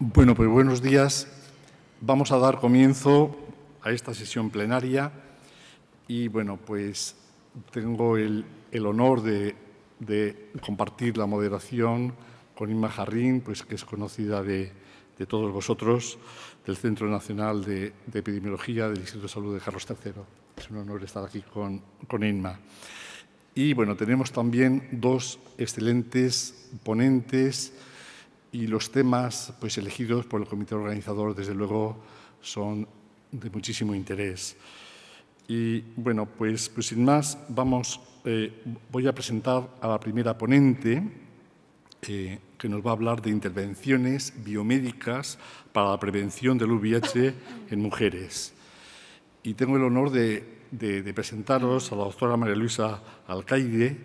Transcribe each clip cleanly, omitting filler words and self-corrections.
Bueno, pues buenos días. Vamos a dar comienzo a esta sesión plenaria y, bueno, pues tengo el honor de compartir la moderación con Inma Jarrín, pues, que es conocida de todos vosotros, del Centro Nacional de Epidemiología del Instituto de Salud de Carlos III. Es un honor estar aquí con Inma. Y, bueno, tenemos también dos excelentes ponentes y los temas pues, elegidos por el comité organizador, desde luego, son de muchísimo interés. Y, bueno, pues sin más, voy a presentar a la primera ponente, que nos va a hablar de intervenciones biomédicas para la prevención del VIH en mujeres. Y tengo el honor de presentaros a la doctora María Luisa Alcaide,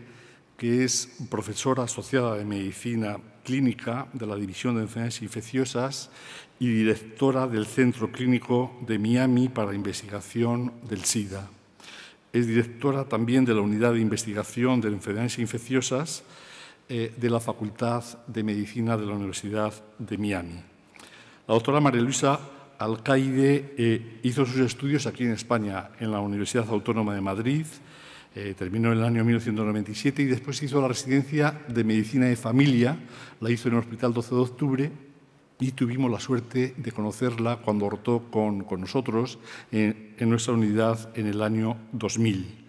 que es profesora asociada de Medicina Clínica de la División de Enfermedades Infecciosas y directora del Centro Clínico de Miami para la Investigación del SIDA. Es directora también de la Unidad de Investigación de Enfermedades Infecciosas de la Facultad de Medicina de la Universidad de Miami. La doctora María Luisa Alcaide hizo sus estudios aquí en España, en la Universidad Autónoma de Madrid. Terminó en el año 1997 y después hizo la residencia de Medicina de Familia, la hizo en el Hospital 12 de Octubre y tuvimos la suerte de conocerla cuando rotó con nosotros en nuestra unidad en el año 2000.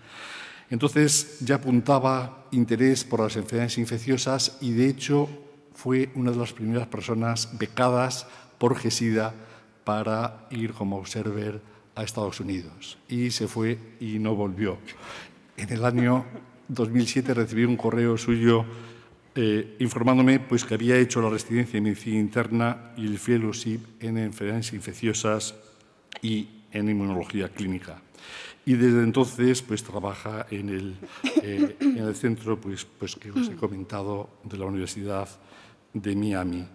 Entonces ya apuntaba interés por las enfermedades infecciosas y, de hecho, fue una de las primeras personas becadas por GESIDA para ir como observer a Estados Unidos. Y se fue y no volvió. En el año 2007 recibí un correo suyo informándome pues, que había hecho la residencia en medicina interna y el fellowship en enfermedades infecciosas y en inmunología clínica. Y desde entonces pues, trabaja en el centro pues, que os he comentado de la Universidad de Miami.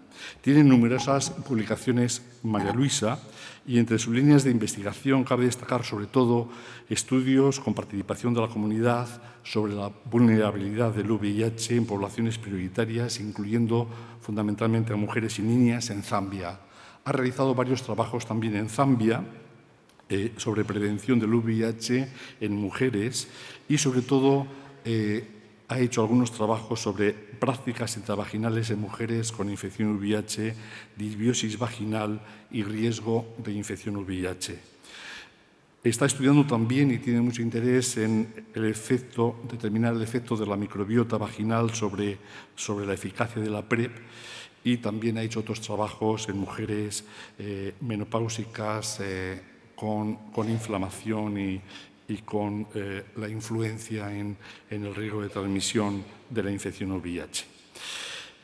Tiene numerosas publicaciones María Luisa y entre sus líneas de investigación cabe destacar sobre todo estudios con participación de la comunidad sobre la vulnerabilidad del VIH en poblaciones prioritarias, incluyendo fundamentalmente a mujeres y niñas en Zambia. Ha realizado varios trabajos también en Zambia sobre prevención del VIH en mujeres y sobre todo ha hecho algunos trabajos sobre prácticas intravaginales en mujeres con infección VIH, disbiosis vaginal y riesgo de infección VIH. Está estudiando también y tiene mucho interés en determinar el efecto de la microbiota vaginal sobre la eficacia de la PrEP y también ha hecho otros trabajos en mujeres menopáusicas con inflamación y con la influencia en el riesgo de transmisión de la infección VIH.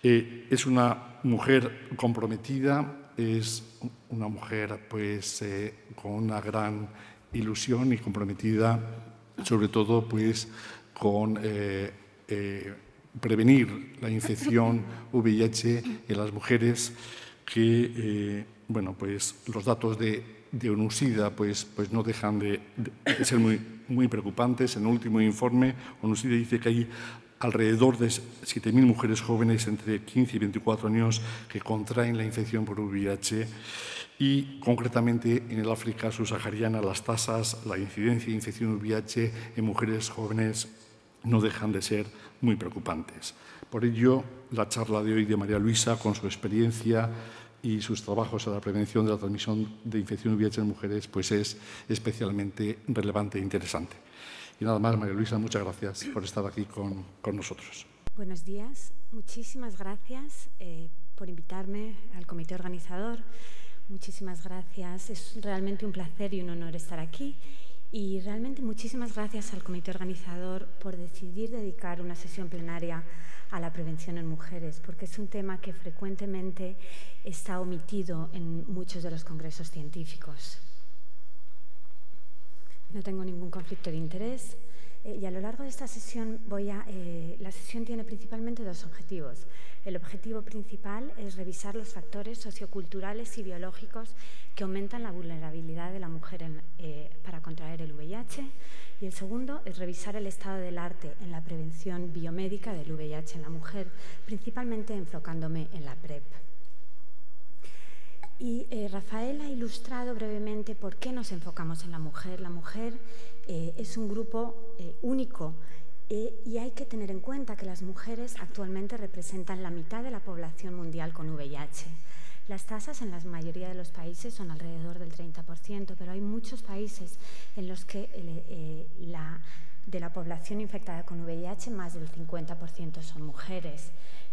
Es una mujer comprometida, es una mujer pues, con una gran ilusión y comprometida sobre todo pues, con prevenir la infección VIH en las mujeres que, bueno, pues, los datos de ONUSIDA pues no dejan de ser muy preocupantes. En el último informe, ONUSIDA dice que hay alrededor de 7.000 mujeres jóvenes entre 15 y 24 años que contraen la infección por VIH y, concretamente, en el África subsahariana las tasas, la incidencia de infección VIH en mujeres jóvenes no dejan de ser muy preocupantes. Por ello, la charla de hoy de María Luisa, con su experiencia y sus trabajos en la prevención de la transmisión de infección VIH en mujeres, pues es especialmente relevante e interesante. Y nada más, María Luisa, muchas gracias por estar aquí con nosotros. Buenos días, muchísimas gracias por invitarme al comité organizador. Muchísimas gracias, es realmente un placer y un honor estar aquí. Y realmente muchísimas gracias al comité organizador por decidir dedicar una sesión plenaria a la prevención en mujeres, porque es un tema que frecuentemente está omitido en muchos de los congresos científicos. No tengo ningún conflicto de interés y a lo largo de esta sesión la sesión tiene principalmente dos objetivos. El objetivo principal es revisar los factores socioculturales y biológicos que aumentan la vulnerabilidad de la mujer para contraer el VIH. Y el segundo es revisar el estado del arte en la prevención biomédica del VIH en la mujer, principalmente enfocándome en la PrEP. Y Rafael ha ilustrado brevemente por qué nos enfocamos en la mujer. La mujer es un grupo único y hay que tener en cuenta que las mujeres actualmente representan la mitad de la población mundial con VIH. Las tasas en la mayoría de los países son alrededor del 30%, pero hay muchos países en los que de la población infectada con VIH más del 50% son mujeres.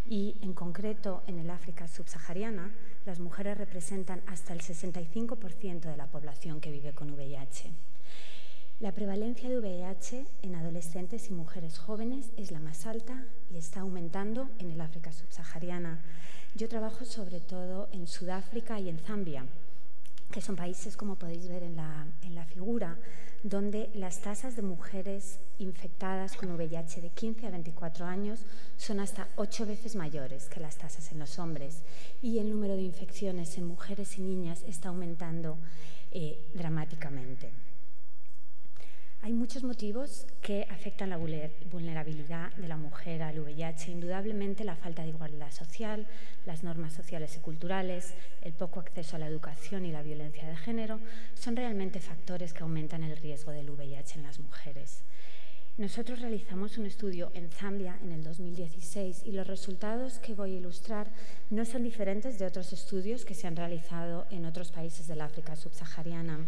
Y en concreto en el África subsahariana las mujeres representan hasta el 65% de la población que vive con VIH. La prevalencia de VIH en adolescentes y mujeres jóvenes es la más alta y está aumentando en el África subsahariana. Yo trabajo sobre todo en Sudáfrica y en Zambia, que son países, como podéis ver en la figura, donde las tasas de mujeres infectadas con VIH de 15 a 24 años son hasta 8 veces mayores que las tasas en los hombres, y el número de infecciones en mujeres y niñas está aumentando dramáticamente. Hay muchos motivos que afectan la vulnerabilidad de la mujer al VIH. Indudablemente la falta de igualdad social, las normas sociales y culturales, el poco acceso a la educación y la violencia de género son realmente factores que aumentan el riesgo del VIH en las mujeres. Nosotros realizamos un estudio en Zambia en el 2016 y los resultados que voy a ilustrar no son diferentes de otros estudios que se han realizado en otros países del África subsahariana.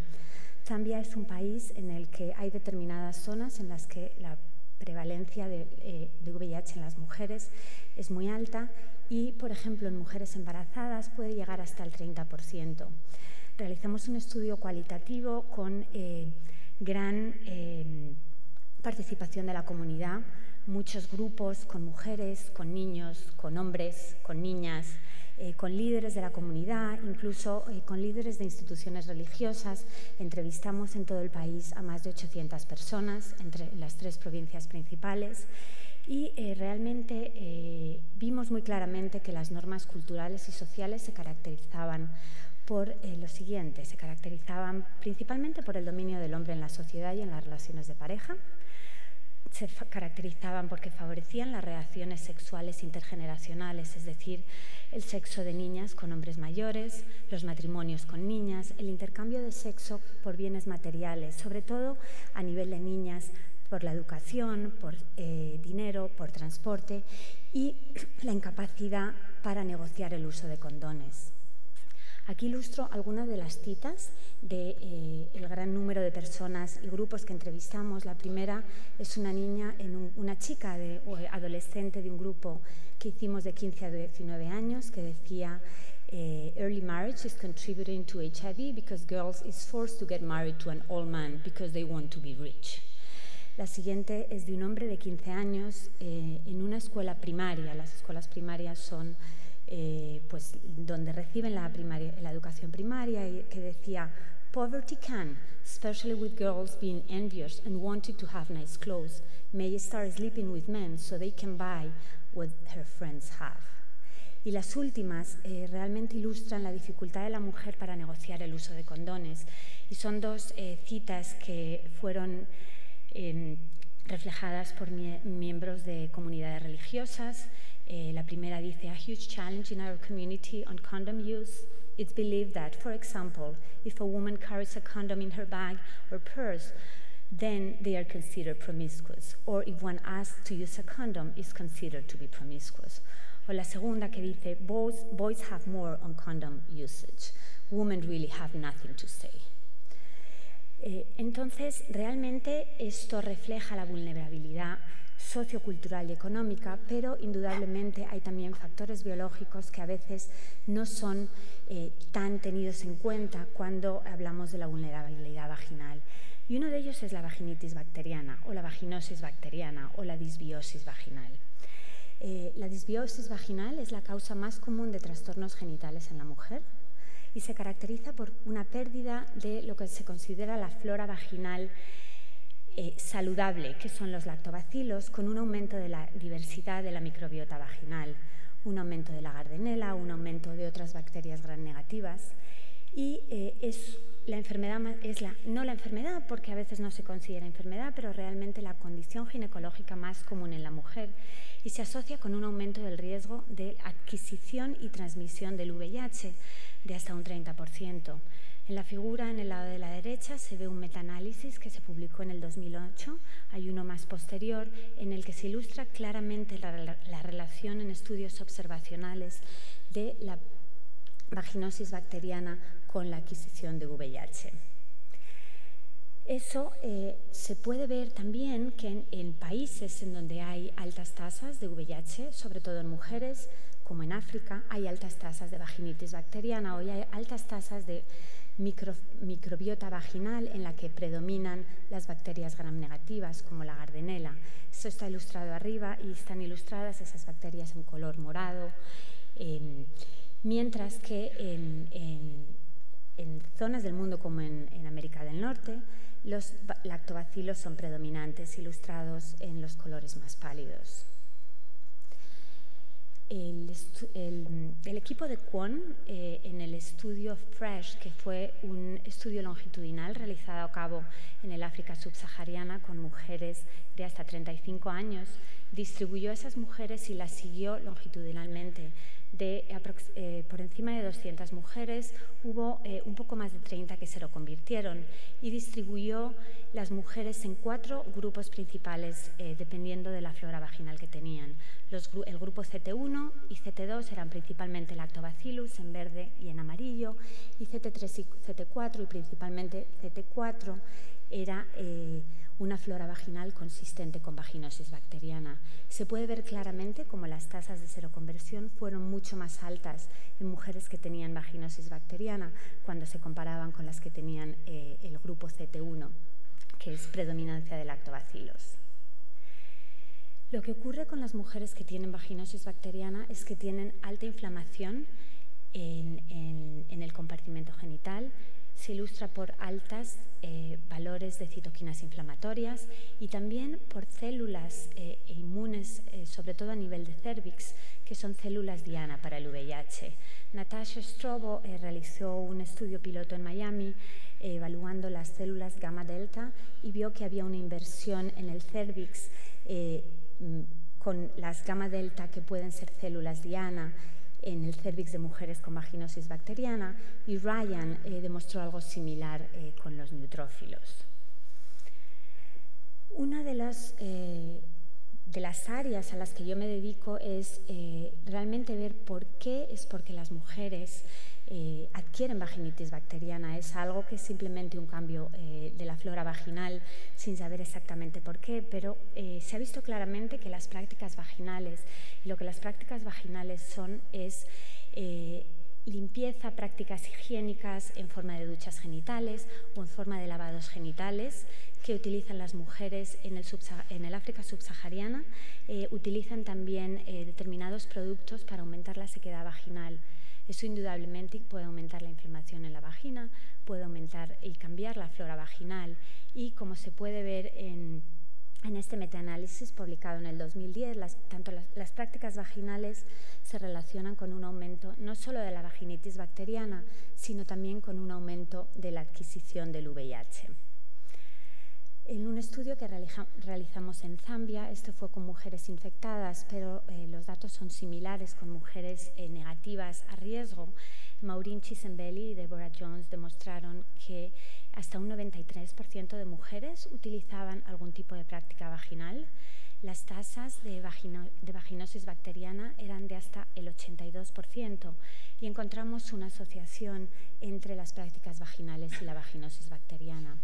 Zambia es un país en el que hay determinadas zonas en las que la prevalencia de VIH en las mujeres es muy alta y, por ejemplo, en mujeres embarazadas puede llegar hasta el 30%. Realizamos un estudio cualitativo con gran participación de la comunidad, muchos grupos con mujeres, con niños, con hombres, con niñas, con líderes de la comunidad, incluso con líderes de instituciones religiosas. Entrevistamos en todo el país a más de 800 personas entre las 3 provincias principales y realmente vimos muy claramente que las normas culturales y sociales se caracterizaban por lo siguiente: se caracterizaban principalmente por el dominio del hombre en la sociedad y en las relaciones de pareja. Se caracterizaban porque favorecían las relaciones sexuales intergeneracionales, es decir, el sexo de niñas con hombres mayores, los matrimonios con niñas, el intercambio de sexo por bienes materiales, sobre todo a nivel de niñas, por la educación, por dinero, por transporte y la incapacidad para negociar el uso de condones. Aquí ilustro algunas de las citas del gran número de personas y grupos que entrevistamos. La primera es una niña, una chica adolescente de un grupo que hicimos de 15 a 19 años que decía early marriage is contributing to HIV because girls is forced to get married to an old man because they want to be rich. La siguiente es de un hombre de 15 años en una escuela primaria. Las escuelas primarias son pues donde reciben la educación primaria, y que decía poverty can, especially with girls being envious and wanting to have nice clothes, may start sleeping with men so they can buy what her friends have. Y las últimas realmente ilustran la dificultad de la mujer para negociar el uso de condones, y son 2 citas que fueron reflejadas por miembros de comunidades religiosas. La primera dice, a huge challenge in our community on condom use. It's believed that, for example, if a woman carries a condom in her bag or purse, then they are considered promiscuous, or if one asks to use a condom, is considered to be promiscuous. O la segunda que dice, boys have more on condom usage. Women really have nothing to say. Entonces, realmente esto refleja la vulnerabilidad sociocultural y económica, pero indudablemente hay también factores biológicos que a veces no son tan tenidos en cuenta cuando hablamos de la vulnerabilidad vaginal. Y uno de ellos es la vaginitis bacteriana, o la vaginosis bacteriana, o la disbiosis vaginal. La disbiosis vaginal es la causa más común de trastornos genitales en la mujer y se caracteriza por una pérdida de lo que se considera la flora vaginal saludable, que son los lactobacilos, con un aumento de la diversidad de la microbiota vaginal, un aumento de la Gardnerella, un aumento de otras bacterias gram negativas. Y no la enfermedad, porque a veces no se considera enfermedad, pero realmente la condición ginecológica más común en la mujer, y se asocia con un aumento del riesgo de adquisición y transmisión del VIH de hasta un 30%. En la figura, en el lado de la derecha, se ve un metaanálisis que se publicó en el 2008, hay uno más posterior, en el que se ilustra claramente la relación en estudios observacionales de la vaginosis bacteriana con la adquisición de VIH. Eso se puede ver también que en países en donde hay altas tasas de VIH, sobre todo en mujeres, como en África, hay altas tasas de vaginitis bacteriana o hay altas tasas de microbiota vaginal en la que predominan las bacterias gram negativas, como la Gardnerella. Esto está ilustrado arriba y están ilustradas esas bacterias en color morado, mientras que en zonas del mundo como en América del Norte, los lactobacilos son predominantes, ilustrados en los colores más pálidos. El equipo de Kwon, en el estudio FRESH, que fue un estudio longitudinal realizado a cabo en el África subsahariana con mujeres de hasta 35 años, distribuyó a esas mujeres y las siguió longitudinalmente. Por encima de 200 mujeres, hubo un poco más de 30 que se reconvirtieron y distribuyó las mujeres en 4 grupos principales dependiendo de la flora vaginal que tenían. El grupo CT1 y CT2 eran principalmente Lactobacillus en verde y en amarillo, y CT3 y CT4 y principalmente CT4 era una flora vaginal consistente con vaginosis bacteriana. Se puede ver claramente como las tasas de seroconversión fueron mucho más altas en mujeres que tenían vaginosis bacteriana cuando se comparaban con las que tenían el grupo CT1, que es predominancia de lactobacillus. Lo que ocurre con las mujeres que tienen vaginosis bacteriana es que tienen alta inflamación en el compartimento genital. Se ilustra por altos valores de citoquinas inflamatorias y también por células inmunes, sobre todo a nivel de cervix, que son células diana para el VIH. Natasha Strobo realizó un estudio piloto en Miami evaluando las células gamma delta y vio que había una inversión en el cervix con las gamma delta, que pueden ser células diana, en el cervix de mujeres con vaginosis bacteriana, y Ryan demostró algo similar con los neutrófilos. Una de las áreas a las que yo me dedico es realmente ver por qué es porque las mujeres adquieren vaginitis bacteriana. Es algo que es simplemente un cambio de la flora vaginal sin saber exactamente por qué, pero se ha visto claramente que las prácticas vaginales, y lo que las prácticas vaginales son es limpieza, prácticas higiénicas en forma de duchas genitales o en forma de lavados genitales que utilizan las mujeres en el África subsahariana. Utilizan también determinados productos para aumentar la sequedad vaginal. Eso indudablemente puede aumentar la inflamación en la vagina, puede aumentar y cambiar la flora vaginal, y como se puede ver en este metaanálisis publicado en el 2010, tanto las prácticas vaginales se relacionan con un aumento no solo de la vaginitis bacteriana, sino también con un aumento de la adquisición del VIH. En un estudio que realizamos en Zambia, esto fue con mujeres infectadas, pero los datos son similares con mujeres negativas a riesgo. Maureen Chisembeli y Deborah Jones demostraron que hasta un 93% de mujeres utilizaban algún tipo de práctica vaginal. Las tasas de vaginosis bacteriana eran de hasta el 82% y encontramos una asociación entre las prácticas vaginales y la vaginosis bacteriana.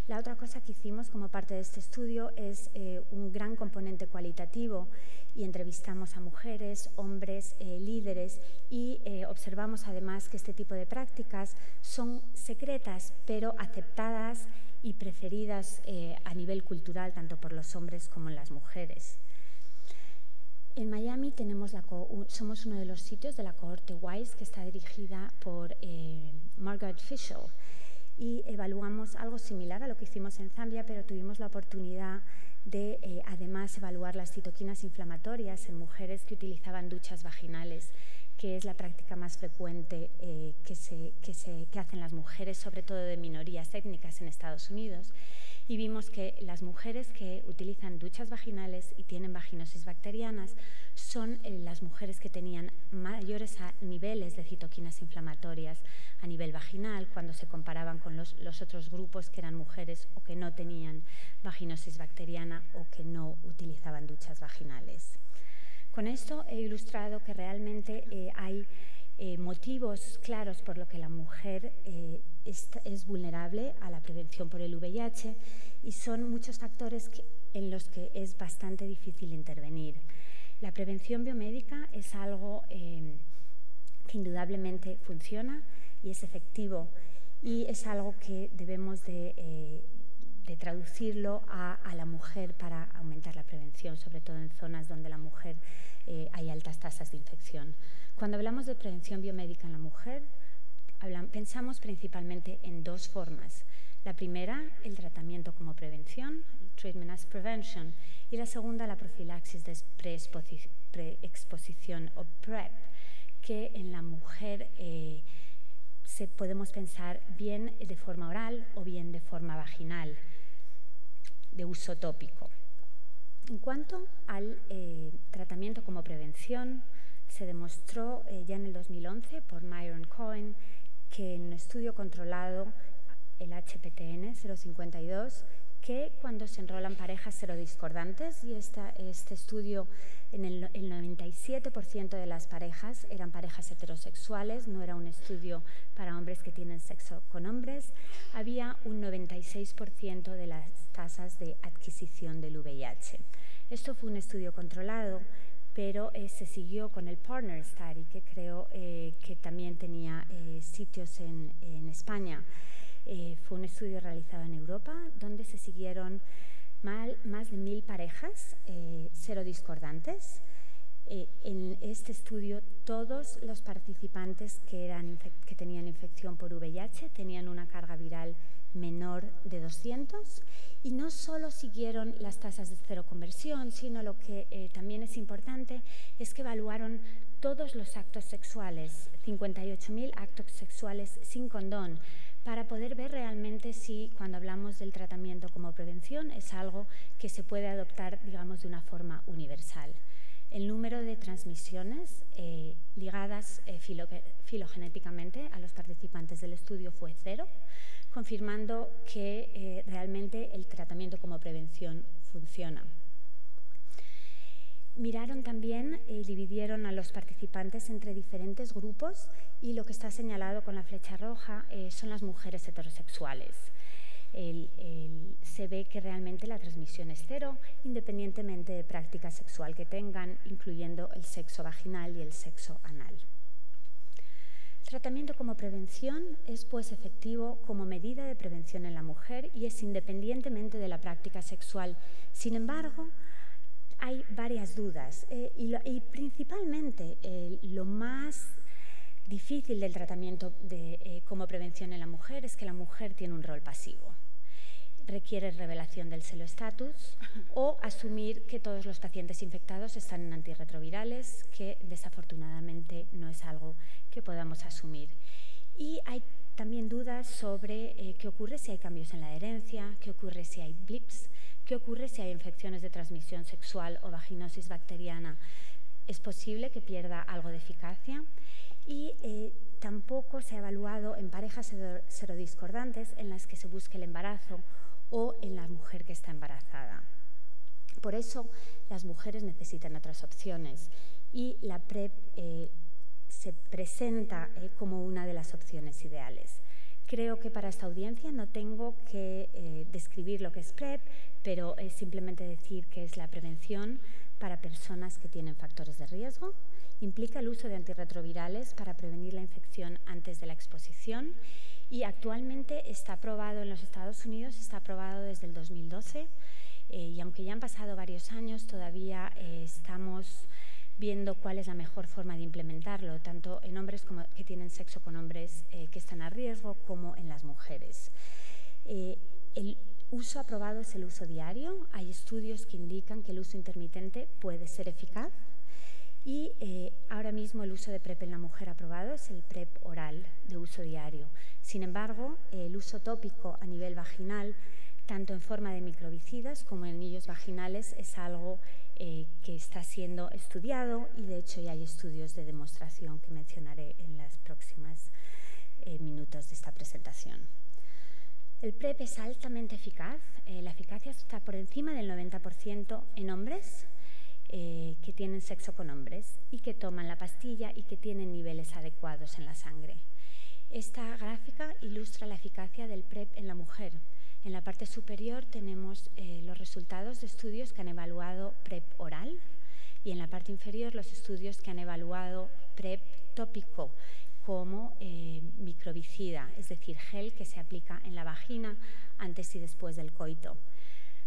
La otra cosa que hicimos como parte de este estudio es un gran componente cualitativo, y entrevistamos a mujeres, hombres, líderes, y observamos además que este tipo de prácticas son secretas pero aceptadas y preferidas a nivel cultural tanto por los hombres como las mujeres. En Miami somos uno de los sitios de la cohorte WISE, que está dirigida por Margaret Fischel, y evaluamos algo similar a lo que hicimos en Zambia, pero tuvimos la oportunidad de además evaluar las citoquinas inflamatorias en mujeres que utilizaban duchas vaginales que es la práctica más frecuente que hacen las mujeres, sobre todo de minorías étnicas en Estados Unidos, y vimos que las mujeres que utilizan duchas vaginales y tienen vaginosis bacterianas son las mujeres que tenían mayores niveles de citoquinas inflamatorias a nivel vaginal cuando se comparaban con los otros grupos que eran mujeres o que no tenían vaginosis bacteriana o que no utilizaban duchas vaginales. Con esto he ilustrado que realmente hay motivos claros por los que la mujer es vulnerable a la prevención por el VIH y son muchos factores en los que es bastante difícil intervenir. La prevención biomédica es algo que indudablemente funciona y es efectivo y es algo que debemos de traducirlo a la mujer para aumentar la prevención, sobre todo en zonas donde la mujer hay altas tasas de infección. Cuando hablamos de prevención biomédica en la mujer, pensamos principalmente en dos formas. La primera, el tratamiento como prevención, treatment as prevention, y la segunda, la profilaxis de preexposición o PrEP, que en la mujer podemos pensar bien de forma oral o bien de forma vaginal, de uso tópico. En cuanto al tratamiento como prevención, se demostró ya en el 2011 por Myron Cohen que en un estudio controlado, el HPTN 052, que cuando se enrolan parejas serodiscordantes, y este estudio en el 97% de las parejas eran parejas heterosexuales, no era un estudio para hombres que tienen sexo con hombres, había un 96% de las tasas de adquisición del VIH. Esto fue un estudio controlado, pero se siguió con el Partner Study, que creo que también tenía sitios en España. Fue un estudio realizado en Europa, donde se siguieron más de 1000 parejas serodiscordantes. En este estudio, todos los participantes que tenían infección por VIH tenían una carga viral menor de 200 y no solo siguieron las tasas de seroconversión, sino lo que también es importante es que evaluaron todos los actos sexuales, 58.000 actos sexuales sin condón, para poder ver realmente si, cuando hablamos del tratamiento como prevención, es algo que se puede adoptar, digamos, de una forma universal. El número de transmisiones ligadas filogenéticamente a los participantes del estudio fue 0, confirmando que realmente el tratamiento como prevención funciona. Miraron también y dividieron a los participantes entre diferentes grupos y lo que está señalado con la flecha roja son las mujeres heterosexuales. Se ve que realmente la transmisión es 0, independientemente de práctica sexual que tengan, incluyendo el sexo vaginal y el sexo anal. El tratamiento como prevención es pues efectivo como medida de prevención en la mujer y es independientemente de la práctica sexual. Sin embargo, hay varias dudas y principalmente lo más difícil del tratamiento como prevención en la mujer es que la mujer tiene un rol pasivo. Requiere revelación del seroestatus o asumir que todos los pacientes infectados están en antirretrovirales, que desafortunadamente no es algo que podamos asumir. Y hay también dudas sobre qué ocurre si hay cambios en la herencia, qué ocurre si hay blips, qué ocurre si hay infecciones de transmisión sexual o vaginosis bacteriana. Es posible que pierda algo de eficacia y tampoco se ha evaluado en parejas serodiscordantes en las que se busque el embarazo o en la mujer que está embarazada. Por eso las mujeres necesitan otras opciones y la PrEP se presenta como una de las opciones ideales. Creo que para esta audiencia no tengo que describir lo que es PrEP, pero es simplemente decir que es la prevención para personas que tienen factores de riesgo. Implica el uso de antirretrovirales para prevenir la infección antes de la exposición y actualmente está aprobado en los Estados Unidos, está aprobado desde el 2012 y aunque ya han pasado varios años, todavía estamos viendo cuál es la mejor forma de implementarlo, tanto en hombres que tienen sexo con hombres que están a riesgo como en las mujeres. El uso aprobado es el uso diario. Hay estudios que indican que el uso intermitente puede ser eficaz Y ahora mismo el uso de PrEP en la mujer aprobado es el PrEP oral de uso diario. Sin embargo, el uso tópico a nivel vaginal, tanto en forma de microbicidas como en anillos vaginales, es algo que está siendo estudiado y de hecho ya hay estudios de demostración que mencionaré en los próximos minutos de esta presentación. El PrEP es altamente eficaz, la eficacia está por encima del 90% en hombres que tienen sexo con hombres y que toman la pastilla y que tienen niveles adecuados en la sangre. Esta gráfica ilustra la eficacia del PrEP en la mujer. En la parte superior tenemos los resultados de estudios que han evaluado PrEP oral y en la parte inferior los estudios que han evaluado PrEP tópico como microbicida, es decir, gel que se aplica en la vagina antes y después del coito.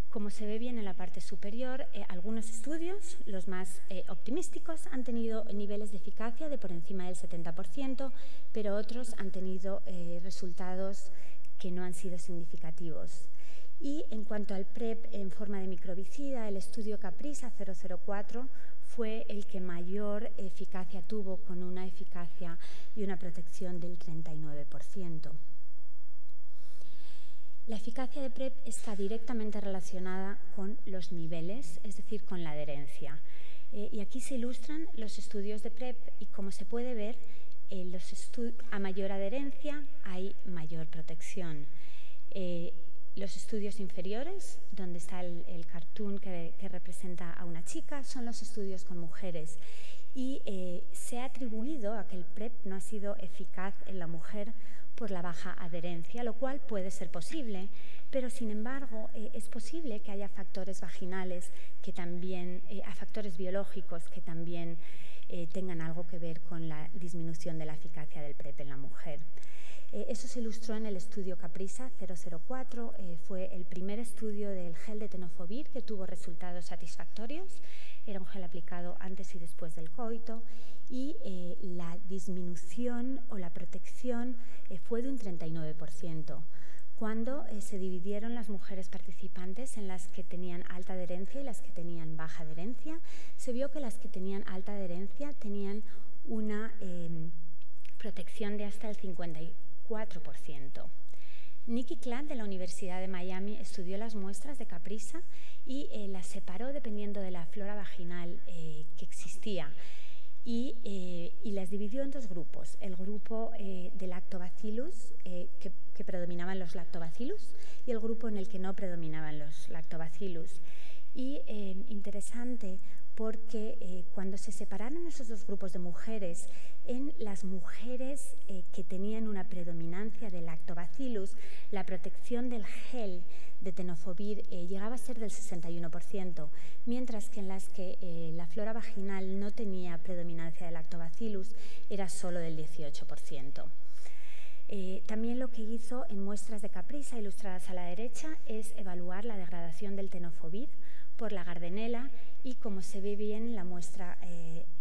Como se ve bien en la parte superior, algunos estudios, los más optimísticos, han tenido niveles de eficacia de por encima del 70%, pero otros han tenido resultados que no han sido significativos. Y en cuanto al PrEP en forma de microbicida, el estudio Caprisa 004 fue el que mayor eficacia tuvo, con una eficacia y una protección del 39%. La eficacia de PrEP está directamente relacionada con los niveles, es decir, con la adherencia. Y aquí se ilustran los estudios de PrEP y, como se puede ver, a mayor adherencia hay mayor protección. Los estudios inferiores, donde está el cartoon que representa a una chica, son los estudios con mujeres. Y se ha atribuido a que el PrEP no ha sido eficaz en la mujer por la baja adherencia, lo cual puede ser posible, pero sin embargo es posible que haya factores vaginales que también, factores biológicos que también tengan algo que ver con la disminución de la eficacia del PrEP en la mujer. Eso se ilustró en el estudio Caprisa 004, fue el primer estudio del gel de tenofovir que tuvo resultados satisfactorios. Era un gel aplicado antes y después del coito y la disminución o la protección fue de un 39%. Cuando se dividieron las mujeres participantes en las que tenían alta adherencia y las que tenían baja adherencia, se vio que las que tenían alta adherencia tenían una protección de hasta el 54%. Nikki Klatt de la Universidad de Miami estudió las muestras de Caprisa y las separó dependiendo de la flora vaginal que existía y las dividió en dos grupos. El grupo de lactobacillus, que predominaban los lactobacillus, y el grupo en el que no predominaban los lactobacillus. Y interesante porque cuando se separaron esos dos grupos de mujeres, en las mujeres que tenían una predominancia de lactobacillus, la protección del gel de tenofovir llegaba a ser del 61%, mientras que en las que la flora vaginal no tenía predominancia de lactobacillus era solo del 18%. También lo que hizo en muestras de Caprisa ilustradas a la derecha es evaluar la degradación del tenofovir por la Gardnerella y, como se ve bien en la muestra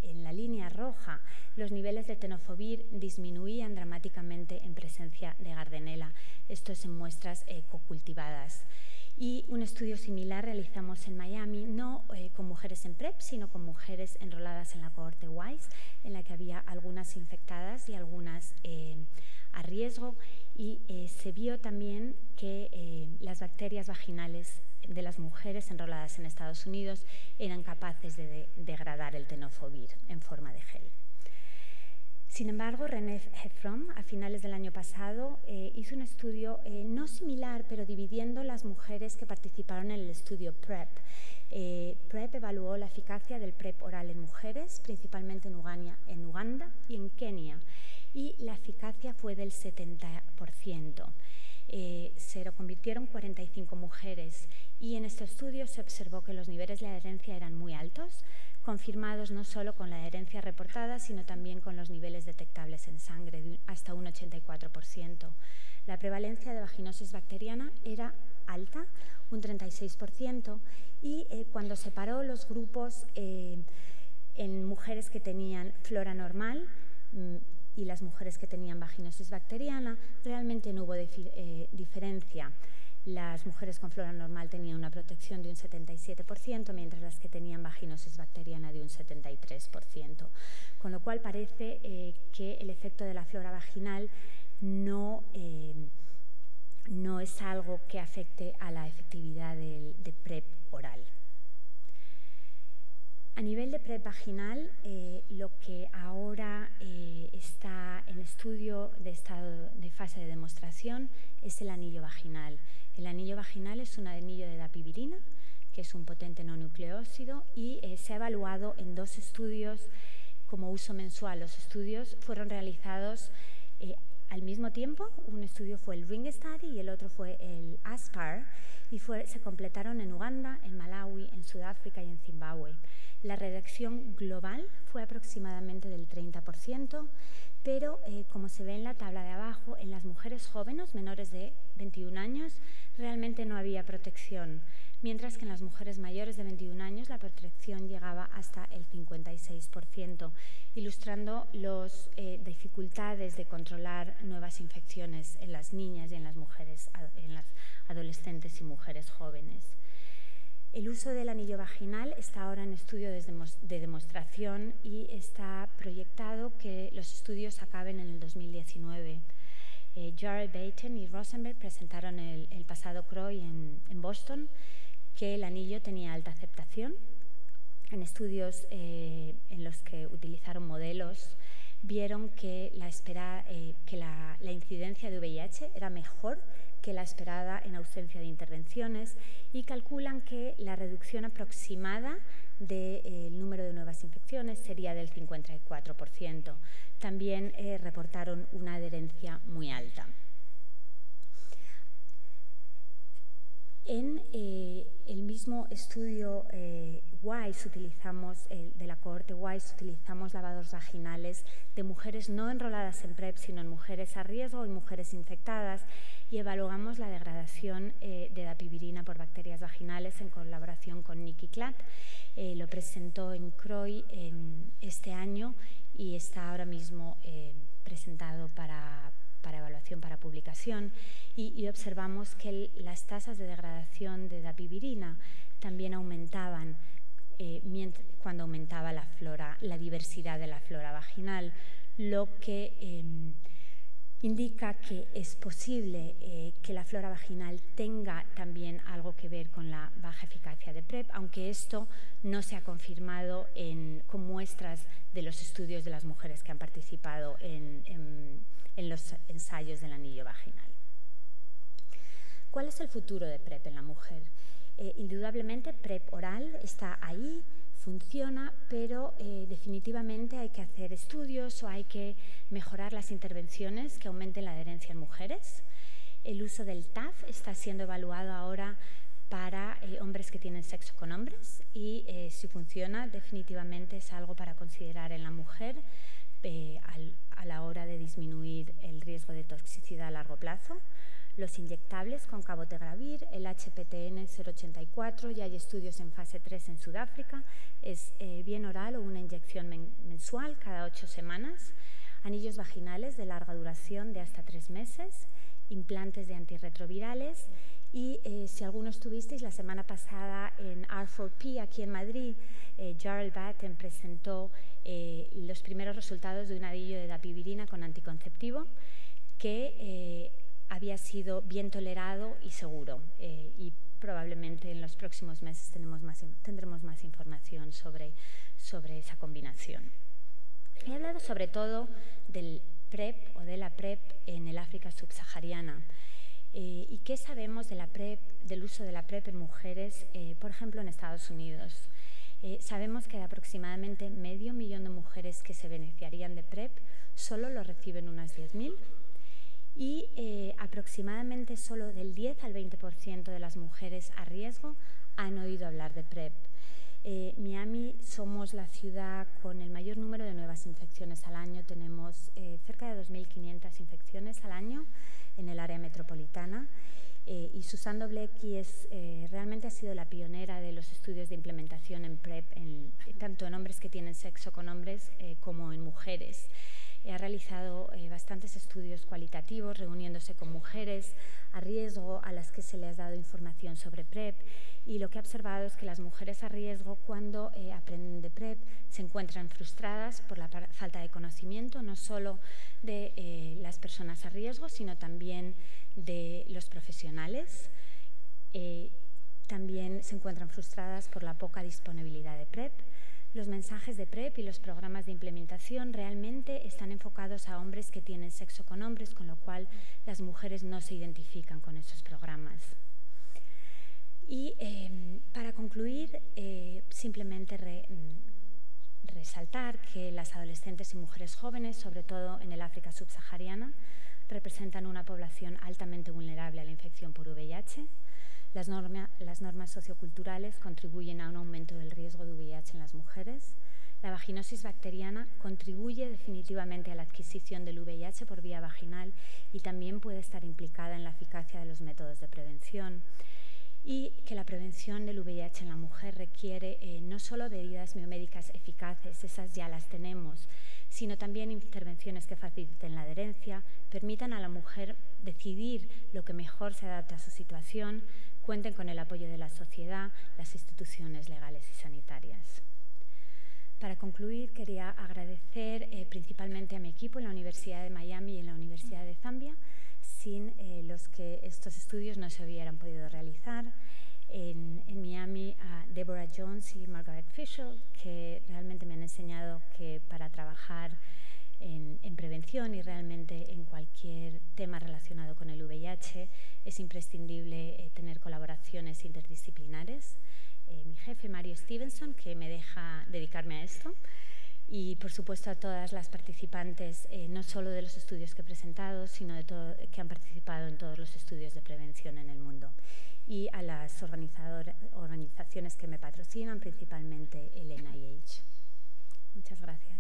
en la línea roja, los niveles de tenofovir disminuían dramáticamente en presencia de Gardnerella. Esto es en muestras cocultivadas. Y un estudio similar realizamos en Miami, no con mujeres en PrEP, sino con mujeres enroladas en la cohorte WISE, en la que había algunas infectadas y algunas a riesgo, y se vio también que las bacterias vaginales de las mujeres enroladas en Estados Unidos eran capaces de degradar el tenofovir en forma de gel. Sin embargo, René Heffron, a finales del año pasado, hizo un estudio no similar, pero dividiendo las mujeres que participaron en el estudio PrEP. PrEP evaluó la eficacia del PrEP oral en mujeres, principalmente en Uganda y en Kenia, y la eficacia fue del 70%. Se lo convirtieron 45 mujeres y en este estudio se observó que los niveles de adherencia eran muy altos, confirmados no solo con la adherencia reportada, sino también con los niveles detectables en sangre, de hasta un 84%. La prevalencia de vaginosis bacteriana era alta, un 36%, y cuando separó los grupos en mujeres que tenían flora normal y las mujeres que tenían vaginosis bacteriana, realmente no hubo diferencia. las mujeres con flora normal tenían una protección de un 77%, mientras las que tenían vaginosis bacteriana de un 73%. Con lo cual parece que el efecto de la flora vaginal no es algo que afecte a la efectividad de PrEP oral. A nivel de PrEP vaginal, lo que ahora está en estudio de estado de fase de demostración es el anillo vaginal. El anillo vaginal es un anillo de dapivirina, que es un potente no nucleósido, y se ha evaluado en 2 estudios como uso mensual. Los estudios fueron realizados al mismo tiempo. Un estudio fue el Ring Study y el otro fue el ASPAR, y se completaron en Uganda, en Malawi, en Sudáfrica y en Zimbabue. La reducción global fue aproximadamente del 30%, pero como se ve en la tabla de abajo, en las mujeres jóvenes menores de 21 años realmente no había protección, mientras que en las mujeres mayores de 21 años la protección llegaba hasta el 56%, ilustrando las dificultades de controlar nuevas infecciones en las niñas y en las mujeres, en las adolescentes y mujeres jóvenes. El uso del anillo vaginal está ahora en estudio de demostración y está proyectado que los estudios acaben en el 2019. Jared Baten y Rosenberg presentaron el pasado CROI en Boston que el anillo tenía alta aceptación. En estudios en los que utilizaron modelos, vieron que la incidencia de VIH era mejor que la esperada en ausencia de intervenciones, y calculan que la reducción aproximada del número de nuevas infecciones sería del 54%. También reportaron una adherencia muy alta. En el mismo estudio WISE de la cohorte WISE utilizamos lavados vaginales de mujeres no enroladas en PrEP, sino en mujeres a riesgo y mujeres infectadas, y evaluamos la degradación de dapivirina por bacterias vaginales en colaboración con Nikki Klatt. Lo presentó en CROI este año y está ahora mismo presentado para evaluación, para publicación, y observamos que las tasas de degradación de dapivirina también aumentaban cuando aumentaba la diversidad de la flora vaginal, lo que indica que es posible que la flora vaginal tenga también algo que ver con la baja eficacia de PrEP, aunque esto no se ha confirmado con muestras de los estudios de las mujeres que han participado en los ensayos del anillo vaginal. ¿Cuál es el futuro de PrEP en la mujer? Indudablemente PrEP oral está ahí, funciona, pero definitivamente hay que hacer estudios o hay que mejorar las intervenciones que aumenten la adherencia en mujeres. El uso del TAF está siendo evaluado ahora para hombres que tienen sexo con hombres y si funciona definitivamente es algo para considerar en la mujer a la hora de disminuir el riesgo de toxicidad a largo plazo. Los inyectables con cabotegravir, el HPTN 084, ya hay estudios en fase 3 en Sudáfrica, es bien oral o una inyección mensual cada 8 semanas, anillos vaginales de larga duración de hasta 3 meses, implantes de antirretrovirales y si alguno estuvisteis la semana pasada en R4P aquí en Madrid, Jared Baten presentó los primeros resultados de un anillo de dapivirina con anticonceptivo que había sido bien tolerado y seguro y probablemente en los próximos meses tendremos más información sobre esa combinación. He hablado sobre todo del PrEP o de la PrEP en el África subsahariana. ¿Y qué sabemos de la PrEP, del uso de la PrEP en mujeres, por ejemplo, en Estados Unidos? Sabemos que de aproximadamente 500.000 de mujeres que se beneficiarían de PrEP, solo lo reciben unas 10.000. Y aproximadamente solo del 10 al 20% de las mujeres a riesgo han oído hablar de PrEP. Miami somos la ciudad con el mayor número de nuevas infecciones al año. Tenemos cerca de 2.500 infecciones al año en el área metropolitana. Y Susan Doblecki realmente ha sido la pionera de los estudios de implementación en PrEP, tanto en hombres que tienen sexo con hombres como en mujeres. Ha realizado bastantes estudios cualitativos, reuniéndose con mujeres a riesgo a las que se les ha dado información sobre PrEP, y lo que ha observado es que las mujeres a riesgo, cuando aprenden de PrEP, se encuentran frustradas por la falta de conocimiento, no solo de las personas a riesgo, sino también de los profesionales. También se encuentran frustradas por la poca disponibilidad de PrEP. Los mensajes de PrEP y los programas de implementación realmente están enfocados a hombres que tienen sexo con hombres, con lo cual las mujeres no se identifican con esos programas. Y para concluir, simplemente resaltar que las adolescentes y mujeres jóvenes, sobre todo en el África subsahariana, representan una población altamente vulnerable a la infección por VIH. Las normas socioculturales contribuyen a un aumento del riesgo de VIH en las mujeres. La vaginosis bacteriana contribuye definitivamente a la adquisición del VIH por vía vaginal y también puede estar implicada en la eficacia de los métodos de prevención. Y que la prevención del VIH en la mujer requiere no solo medidas biomédicas eficaces, esas ya las tenemos, sino también intervenciones que faciliten la adherencia, permitan a la mujer decidir lo que mejor se adapta a su situación, cuenten con el apoyo de la sociedad, las instituciones legales y sanitarias. Para concluir, quería agradecer principalmente a mi equipo en la Universidad de Miami y en la Universidad de Zambia, sin los que estos estudios no se hubieran podido realizar. En Miami a Deborah Jones y Margaret Fisher, que realmente me han enseñado que para trabajar en prevención y realmente en cualquier tema relacionado con el VIH es imprescindible tener colaboraciones interdisciplinares. Mi jefe, Mario Stevenson, que me deja dedicarme a esto. Y, por supuesto, a todas las participantes, no solo de los estudios que he presentado, sino de que han participado en todos los estudios de prevención en el mundo. Y a las organizaciones que me patrocinan, principalmente el NIH. Muchas gracias.